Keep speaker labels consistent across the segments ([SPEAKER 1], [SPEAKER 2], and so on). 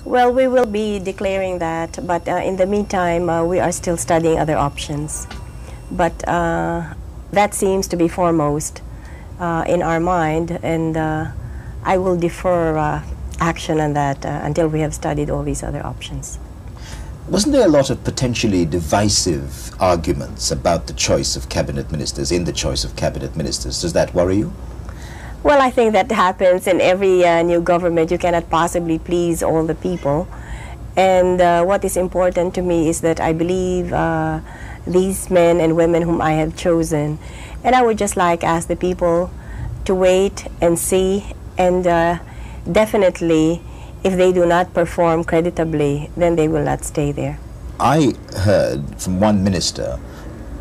[SPEAKER 1] Well, we will be declaring that, but in the meantime, we are still studying other options. But that seems to be foremost in our mind, and I will defer action on that until we have studied all these other options.
[SPEAKER 2] Wasn't there a lot of potentially divisive arguments about the choice of cabinet ministers, in the choice of cabinet ministers? Does that worry you?
[SPEAKER 1] Well, I think that happens in every new government. You cannot possibly please all the people. And what is important to me is that I believe these men and women whom I have chosen. And I would just like ask the people to wait and see, and definitely if they do not perform creditably, then they will not stay there.
[SPEAKER 2] I heard from one minister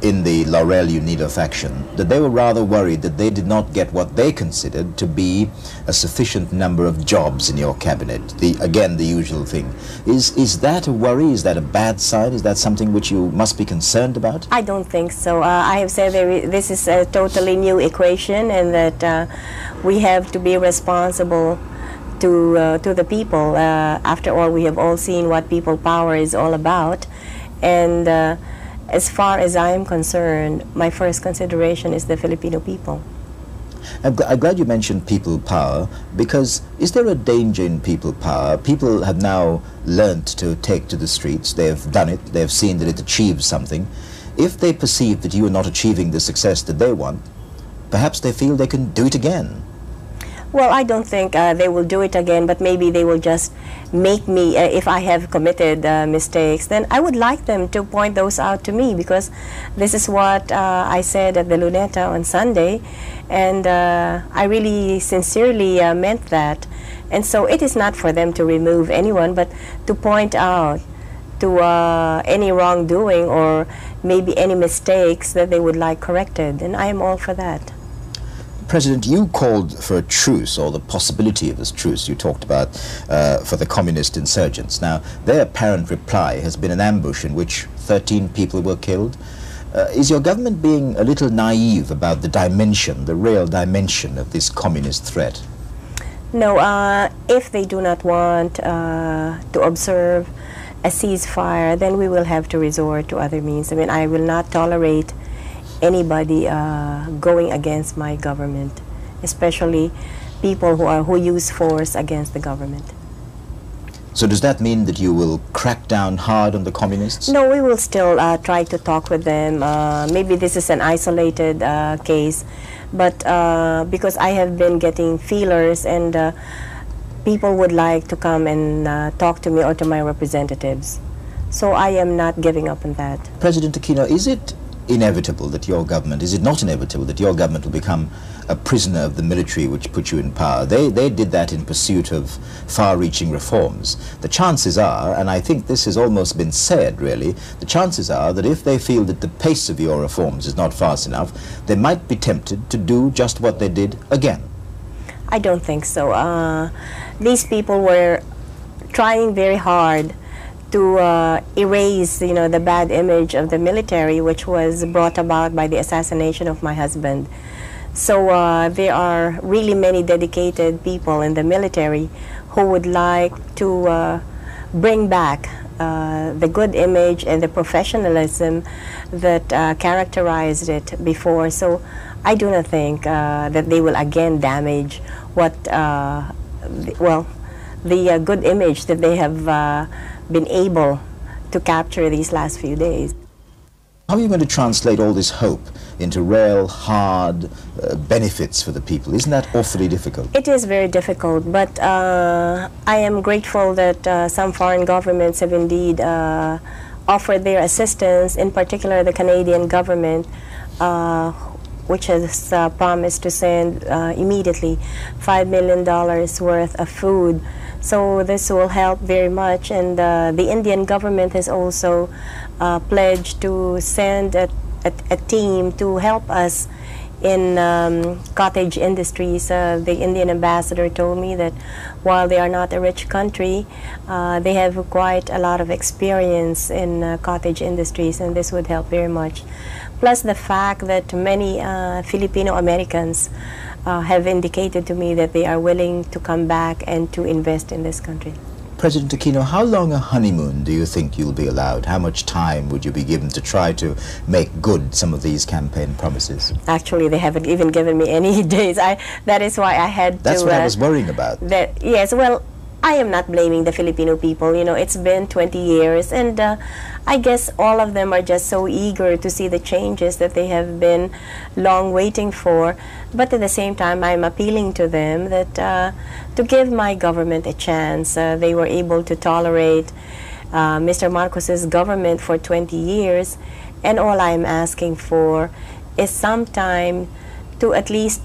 [SPEAKER 2] in the Laurel Unido faction that they were rather worried that they did not get what they considered to be a sufficient number of jobs in your cabinet. Again, the usual thing. Is that a worry? Is that a bad sign? Is that something which you must be concerned about?
[SPEAKER 1] I don't think so. I have said this is a totally new equation, and that we have to be responsible to the people. After all, we have all seen what people power is all about, and as far as I am concerned, my first consideration is the Filipino people.
[SPEAKER 2] I'm glad you mentioned people power, because is there a danger in people power? People have now learnt to take to the streets. They have done it. They have seen that it achieves something. If they perceive that you are not achieving the success that they want, perhaps they feel they can do it again.
[SPEAKER 1] Well, I don't think they will do it again, but maybe they will just make me, if I have committed mistakes, then I would like them to point those out to me, because this is what I said at the Luneta on Sunday, and I really sincerely meant that. And so it is not for them to remove anyone, but to point out to any wrongdoing or maybe any mistakes that they would like corrected, and I am all for that.
[SPEAKER 2] President, you called for a truce, or the possibility of this truce you talked about, for the communist insurgents. Now, their apparent reply has been an ambush in which 13 people were killed. Is your government being a little naive about the dimension, the real dimension of this communist threat?
[SPEAKER 1] No, if they do not want to observe a ceasefire, then we will have to resort to other means. I mean, I will not tolerate anybody going against my government, especially people who use force against the government.
[SPEAKER 2] So does that mean that you will crack down hard on the communists?
[SPEAKER 1] No, we will still try to talk with them. Maybe this is an isolated case, but because I have been getting feelers, and people would like to come and talk to me or to my representatives. So I am not giving up on that.
[SPEAKER 2] President Aquino, is it inevitable that your government, is it not inevitable that your government will become a prisoner of the military which put you in power? They did that in pursuit of far-reaching reforms. The chances are, and I think this has almost been said really, the chances are that if they feel that the pace of your reforms is not fast enough, they might be tempted to do just what they did again.
[SPEAKER 1] I don't think so. These people were trying very hard to erase, the bad image of the military, which was brought about by the assassination of my husband. So there are really many dedicated people in the military who would like to bring back the good image and the professionalism that characterized it before. So I do not think that they will again damage what, the good image that they have been able to capture these last few days.
[SPEAKER 2] How are you going to translate all this hope into real, hard benefits for the people? Isn't that awfully difficult?
[SPEAKER 1] It is very difficult, but I am grateful that some foreign governments have indeed offered their assistance, in particular the Canadian government, which has promised to send immediately $5 million worth of food. So this will help very much, and the Indian government has also pledged to send a team to help us in cottage industries. The Indian ambassador told me that while they are not a rich country, they have quite a lot of experience in cottage industries, and this would help very much. Plus the fact that many Filipino Americans have indicated to me that they are willing to come back and to invest in this country.
[SPEAKER 2] President Aquino, how long a honeymoon do you think you'll be allowed? How much time would you be given to try to make good some of these campaign promises?
[SPEAKER 1] Actually, they haven't even given me any days. That is why I had to...
[SPEAKER 2] That's what I was worrying about.
[SPEAKER 1] Yes, well, I am not blaming the Filipino people. You know, it's been 20 years, and I guess all of them are just so eager to see the changes that they have been long waiting for. But at the same time, I'm appealing to them that to give my government a chance. They were able to tolerate Mr. Marcos's government for 20 years, and all I'm asking for is some time to at least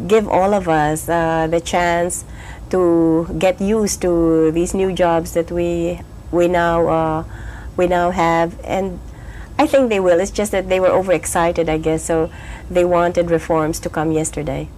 [SPEAKER 1] give all of us the chance to get used to these new jobs that we now have, and I think they will. It's just that they were overexcited, I guess, so they wanted reforms to come yesterday.